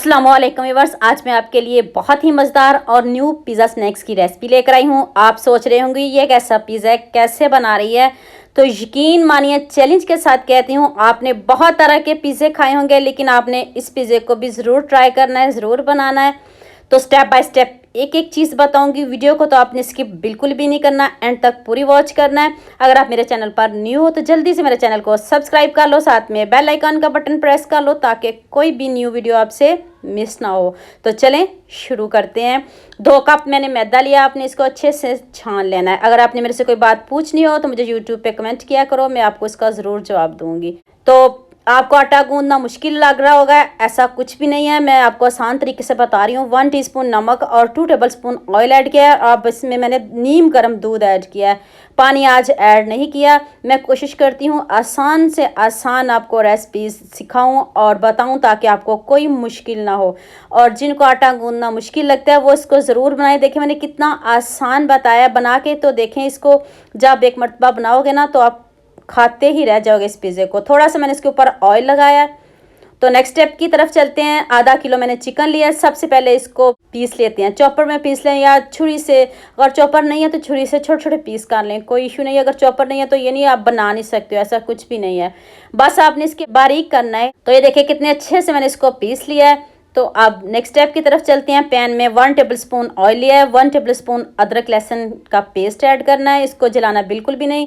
अस्सलाम वालेकुम व्यूअर्स, आज मैं आपके लिए बहुत ही मज़ेदार और न्यू पिज़्ज़ा स्नैक्स की रेसिपी लेकर आई हूँ। आप सोच रहे होंगे ये कैसा पिज़्ज़ा है, कैसे बना रही है। तो यकीन मानिए, चैलेंज के साथ कहती हूँ, आपने बहुत तरह के पिज़्ज़े खाए होंगे लेकिन आपने इस पिज़्ज़े को भी ज़रूर ट्राई करना है, ज़रूर बनाना है। तो स्टेप बाय स्टेप एक एक चीज़ बताऊंगी। वीडियो को तो आपने स्किप बिल्कुल भी नहीं करना, एंड तक पूरी वॉच करना है। अगर आप मेरे चैनल पर न्यू हो तो जल्दी से मेरे चैनल को सब्सक्राइब कर लो, साथ में बेल आइकन का बटन प्रेस कर लो ताकि कोई भी न्यू वीडियो आपसे मिस ना हो। तो चलें शुरू करते हैं। 2 कप मैंने मैदा लिया, आपने इसको अच्छे से छान लेना है। अगर आपने मेरे से कोई बात पूछनी हो तो मुझे यूट्यूब पे कमेंट किया करो, मैं आपको इसका ज़रूर जवाब दूंगी। तो आपको आटा गूंदना मुश्किल लग रहा होगा, ऐसा कुछ भी नहीं है। मैं आपको आसान तरीके से बता रही हूँ। 1 टीस्पून नमक और 2 टेबलस्पून ऑयल ऐड किया है। अब इसमें मैंने नीम गर्म दूध ऐड किया है, पानी आज ऐड नहीं किया। मैं कोशिश करती हूँ आसान से आसान आपको रेसिपी सिखाऊं और बताऊं ताकि आपको कोई मुश्किल ना हो। और जिनको आटा गूंदना मुश्किल लगता है वो इसको ज़रूर बनाएं। देखें मैंने कितना आसान बताया बना के, तो देखें इसको जब एक मरतबा बनाओगे ना तो आप खाते ही रह जाओगे इस पिज़्ज़े को। थोड़ा सा मैंने इसके ऊपर ऑयल लगाया। तो नेक्स्ट स्टेप की तरफ चलते हैं। आधा किलो मैंने चिकन लिया। सबसे पहले इसको पीस लेते हैं, चॉपर में पीस लें या छुरी से। अगर चॉपर नहीं है तो छुरी से छोटे छोटे पीस कर लें, कोई इशू नहीं है। अगर चॉपर नहीं है तो ये नहीं आप बना नहीं सकते हो, ऐसा कुछ भी नहीं है। बस आपने इसके बारीक करना है। तो ये देखिए कितने अच्छे से मैंने इसको पीस लिया है। तो अब नेक्स्ट स्टेप की तरफ चलते हैं। पैन में 1 टेबलस्पून ऑयल लिया है। 1 टेबलस्पून अदरक लहसुन का पेस्ट ऐड करना है। इसको जलाना बिल्कुल भी नहीं।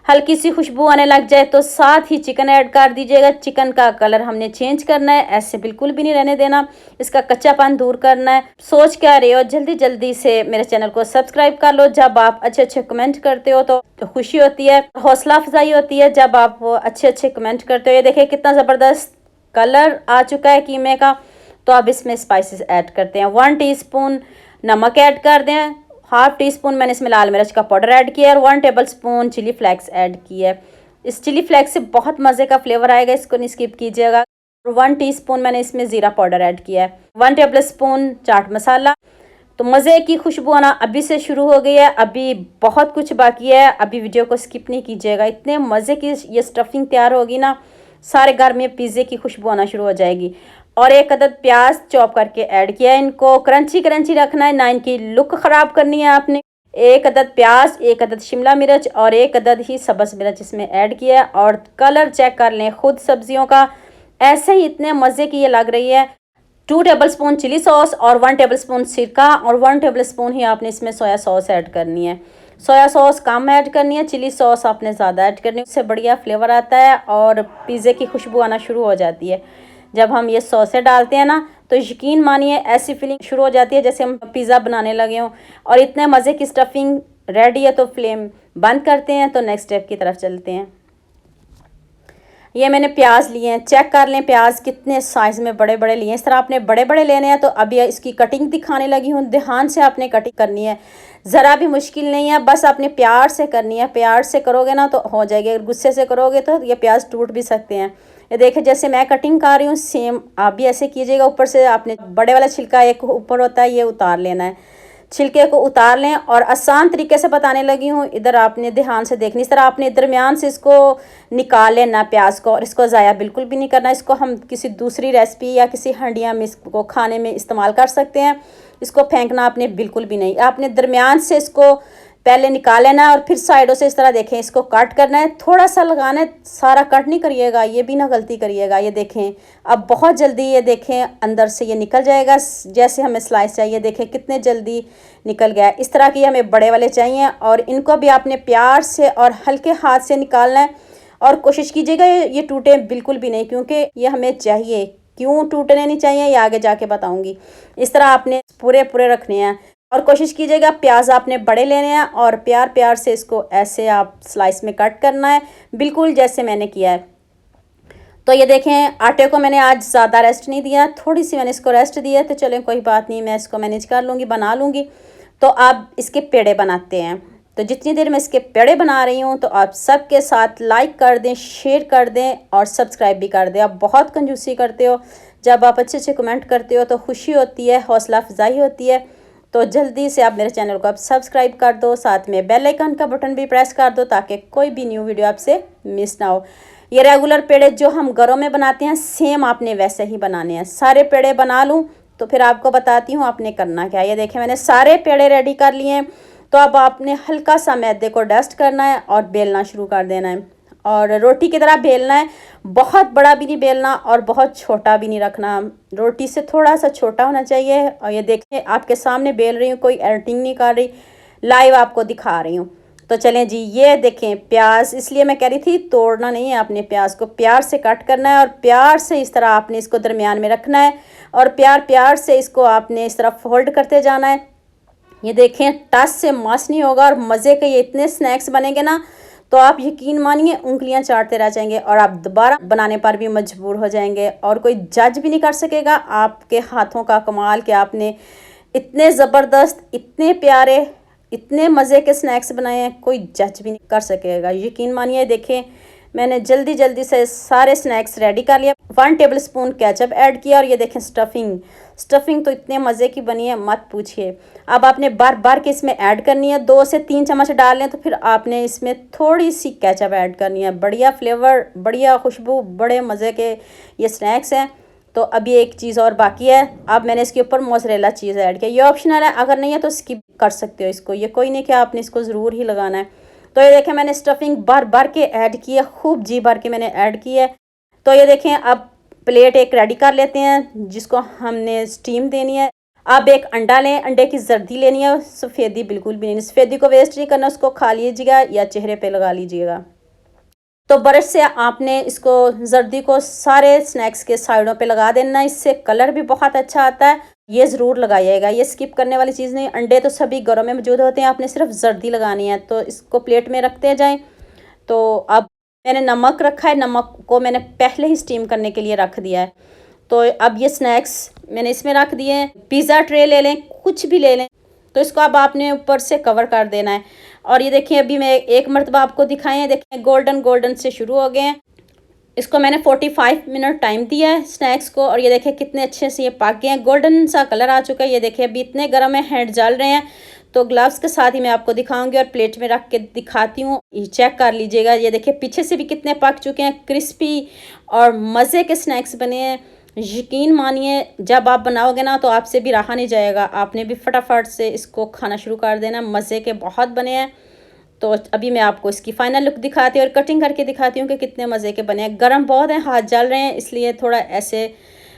हल्की सी खुशबू आने लग जाए तो साथ ही चिकन ऐड कर दीजिएगा। चिकन का कलर हमने चेंज करना है, ऐसे बिल्कुल भी नहीं रहने देना, इसका कच्चापन दूर करना है। सोच क्या रहे हो, जल्दी जल्दी से मेरे चैनल को सब्सक्राइब कर लो। जब आप अच्छे अच्छे कमेंट करते हो तो खुशी होती है, हौसला अफजाई होती है जब आप अच्छे अच्छे कमेंट करते हो। ये देखिए कितना ज़बरदस्त कलर आ चुका है कीमे का। तो अब इसमें स्पाइसेस ऐड करते हैं। 1 टीस्पून नमक ऐड कर दें। 1/2 टीस्पून मैंने इसमें लाल मिर्च का पाउडर ऐड किया है और 1 टेबलस्पून चिली फ्लेक्स ऐड किया है। इस चिली फ्लेक्स से बहुत मज़े का फ्लेवर आएगा, इसको नहीं स्किप कीजिएगा। 1 टीस्पून मैंने इसमें ज़ीरा पाउडर ऐड किया है। 1 टेबलस्पून चाट मसाला। तो मज़े की खुशबू आना अभी से शुरू हो गई है, अभी बहुत कुछ बाकी है, अभी वीडियो को स्किप नहीं कीजिएगा। इतने मज़े की ये स्टफिंग तैयार होगी ना, सारे घर में पिज़्ज़े की खुशबू आना शुरू हो जाएगी। और 1 अदद प्याज चॉप करके ऐड किया है। इनको क्रंची क्रंची रखना है, ना इनकी लुक ख़राब करनी है आपने। 1 अदद प्याज, 1 अदद शिमला मिर्च और 1 अदद ही सब्ज़ मिर्च इसमें ऐड किया है। और कलर चेक कर लें खुद सब्जियों का, ऐसे ही इतने मज़े की ये लग रही है। 2 टेबलस्पून चिली सॉस और 1 टेबलस्पून सिरका और 1 टेबलस्पून ही आपने इसमें सोया सॉस ऐड करनी है। सोया सॉस कम ऐड करनी है, चिली सॉस आपने ज़्यादा ऐड करनी है, उससे बढ़िया फ्लेवर आता है और पिज़्ज़े की खुशबू आना शुरू हो जाती है। जब हम ये सॉसें डालते हैं ना तो यकीन मानिए ऐसी फीलिंग शुरू हो जाती है जैसे हम पिज़्ज़ा बनाने लगे हों। और इतने मज़े की स्टफिंग रेडी है। तो फ्लेम बंद करते हैं। तो नेक्स्ट स्टेप की तरफ चलते हैं। ये मैंने प्याज लिए हैं, चेक कर लें प्याज कितने साइज़ में बड़े बड़े लिए हैं। इस तरह आपने बड़े बड़े लेने हैं। तो अभी इसकी कटिंग दिखाने लगी हूँ, ध्यान से आपने कटिंग करनी है, ज़रा भी मुश्किल नहीं है, बस आपने प्यार से करनी है। प्यार से करोगे ना तो हो जाएगी, अगर गुस्से से करोगे तो ये प्याज टूट भी सकते हैं। ये देखिए जैसे मैं कटिंग कर रही हूँ सेम आप भी ऐसे कीजिएगा। ऊपर से आपने बड़े वाला छिलका एक ऊपर होता है, ये उतार लेना है। छिलके को उतार लें और आसान तरीके से बताने लगी हूँ, इधर आपने ध्यान से देखनी। इस तरह आपने दरमियान से इसको निकाल लेना प्याज को, और इसको ज़ाया बिल्कुल भी नहीं करना। इसको हम किसी दूसरी रेसिपी या किसी हंडिया में इसको खाने में इस्तेमाल कर सकते हैं। इसको फेंकना आपने बिल्कुल भी नहीं, आपने दरमियान से इसको पहले निकाल लेना है और फिर साइडों से इस तरह देखें इसको कट करना है। थोड़ा सा लगाना है, सारा कट नहीं करिएगा, ये भी ना गलती करिएगा। ये देखें अब बहुत जल्दी ये देखें अंदर से ये निकल जाएगा जैसे हमें स्लाइस चाहिए। देखें कितने जल्दी निकल गया। इस तरह की हमें बड़े वाले चाहिए और इनको भी आपने प्यार से और हल्के हाथ से निकालना है। और कोशिश कीजिएगा ये टूटे बिल्कुल भी नहीं, क्योंकि ये हमें चाहिए। क्यों टूटने नहीं चाहिए ये आगे जाके बताऊँगी। इस तरह आपने पूरे पूरे रखने हैं और कोशिश कीजिएगा प्याज आपने बड़े लेने हैं और प्यार प्यार से इसको ऐसे आप स्लाइस में कट करना है, बिल्कुल जैसे मैंने किया है। तो ये देखें आटे को मैंने आज ज़्यादा रेस्ट नहीं दिया, थोड़ी सी मैंने इसको रेस्ट दिया। तो चलें कोई बात नहीं, मैं इसको मैनेज कर लूँगी, बना लूँगी। तो आप इसके पेड़े बनाते हैं। तो जितनी देर मैं इसके पेड़े बना रही हूँ तो आप सबके साथ लाइक कर दें, शेयर कर दें और सब्सक्राइब भी कर दें। आप बहुत कंजूसी करते हो, जब आप अच्छे अच्छे कमेंट करते हो तो खुशी होती है, हौसला अफजाई होती है। तो जल्दी से आप मेरे चैनल को आप सब्सक्राइब कर दो, साथ में बेल आइकन का बटन भी प्रेस कर दो ताकि कोई भी न्यू वीडियो आपसे मिस ना हो। ये रेगुलर पेड़े जो हम घरों में बनाते हैं सेम आपने वैसे ही बनाने हैं। सारे पेड़े बना लूँ तो फिर आपको बताती हूँ आपने करना क्या है। ये देखें मैंने सारे पेड़े रेडी कर लिए हैं। तो अब आपने हल्का सा मैदे को डस्ट करना है और बेलना शुरू कर देना है और रोटी की तरह बेलना है। बहुत बड़ा भी नहीं बेलना और बहुत छोटा भी नहीं रखना, रोटी से थोड़ा सा छोटा होना चाहिए। और ये देखें आपके सामने बेल रही हूँ, कोई एडिटिंग नहीं कर रही, लाइव आपको दिखा रही हूँ। तो चलें जी, ये देखें प्याज, इसलिए मैं कह रही थी तोड़ना नहीं है, आपने प्याज को प्यार से कट करना है और प्यार से इस तरह आपने इसको दरमियान में रखना है और प्यार से इसको आपने इस तरह फोल्ड करते जाना है। ये देखें टच से मस नहीं होगा और मज़े के ये इतने स्नैक्स बनेंगे ना तो आप यकीन मानिए उंगलियां चाटते रह जाएंगे और आप दोबारा बनाने पर भी मजबूर हो जाएंगे और कोई जज भी नहीं कर सकेगा आपके हाथों का कमाल कि आपने इतने ज़बरदस्त, इतने प्यारे, इतने मज़े के स्नैक्स बनाए हैं, कोई जज भी नहीं कर सकेगा। यकीन मानिए देखें मैंने जल्दी से सारे स्नैक्स रेडी कर लिया। 1 टेबलस्पून केचप ऐड किया और ये देखें स्टफिंग तो इतने मज़े की बनी है मत पूछिए। अब आपने बार के इसमें ऐड करनी है, 2 से 3 चम्मच डाल लें तो फिर आपने इसमें थोड़ी सी केचप ऐड करनी है। बढ़िया फ्लेवर, बढ़िया खुशबू, बड़े मज़े के ये स्नैक्स हैं। तो अभी एक चीज़ और बाकी है, अब मैंने इसके ऊपर मोज़रेला चीज़ ऐड किया। ये ऑप्शनल है, अगर नहीं है तो स्किप कर सकते हो इसको, ये कोई नहीं कि आपने इसको ज़रूर ही लगाना है। तो ये देखें मैंने स्टफिंग बार के ऐड की है, खूब जी भर के मैंने ऐड की है। तो ये देखें अब प्लेट एक रेडी कर लेते हैं जिसको हमने स्टीम देनी है। अब एक अंडा लें, अंडे की जर्दी लेनी है, सफ़ेदी बिल्कुल भी नहीं, सफ़ेदी को वेस्ट नहीं करना, उसको खा लीजिएगा या चेहरे पे लगा लीजिएगा। तो ब्रश से आपने इसको जर्दी को सारे स्नैक्स के साइडों पे लगा देना, इससे कलर भी बहुत अच्छा आता है। ये ज़रूर लगाइएगा, ये स्किप करने वाली चीज़ नहीं। अंडे तो सभी घरों में मौजूद होते हैं, आपने सिर्फ जर्दी लगानी है। तो इसको प्लेट में रखते जाएं। तो अब मैंने नमक रखा है, नमक को मैंने पहले ही स्टीम करने के लिए रख दिया है। तो अब ये स्नैक्स मैंने इसमें रख दिए हैं। पिज़्ज़ा ट्रे ले लें, कुछ भी ले लें, तो इसको अब आपने ऊपर से कवर कर देना है। और ये देखिए अभी मैं एक मरतबा आपको दिखाए हैं, देखिए गोल्डन से शुरू हो गए हैं। इसको मैंने 45 मिनट टाइम दिया है स्नैक्स को और ये देखिए कितने अच्छे से ये पक गए हैं, गोल्डन सा कलर आ चुका है। ये देखिए अभी इतने गर्म है, हैंड जल रहे हैं। तो ग्लव्स के साथ ही मैं आपको दिखाऊंगी और प्लेट में रख के दिखाती हूँ, ये चेक कर लीजिएगा। ये देखिए पीछे से भी कितने पक चुके हैं, क्रिस्पी और मज़े के स्नैक्स बने हैं। यकीन मानिए जब आप बनाओगे ना तो आपसे भी रहा नहीं जाएगा, आपने भी फटाफट से इसको खाना शुरू कर देना। मज़े के बहुत बने हैं। तो अभी मैं आपको इसकी फाइनल लुक दिखाती हूँ और कटिंग करके दिखाती हूँ कि कितने मज़े के बने हैं। गरम बहुत हैं, हाथ जल रहे हैं, इसलिए थोड़ा ऐसे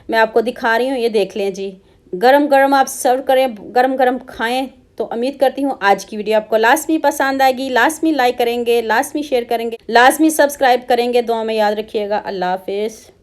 मैं आपको दिखा रही हूँ। ये देख लें जी, गरम आप सर्व करें, गरम खाएं। तो उम्मीद करती हूँ आज की वीडियो आपको लाजमी पसंद आएगी। लाजमी लाइक करेंगे, लाजमी शेयर करेंगे, लाजमी सब्सक्राइब करेंगे। दुआ में याद रखिएगा। अल्लाह हाफिज़।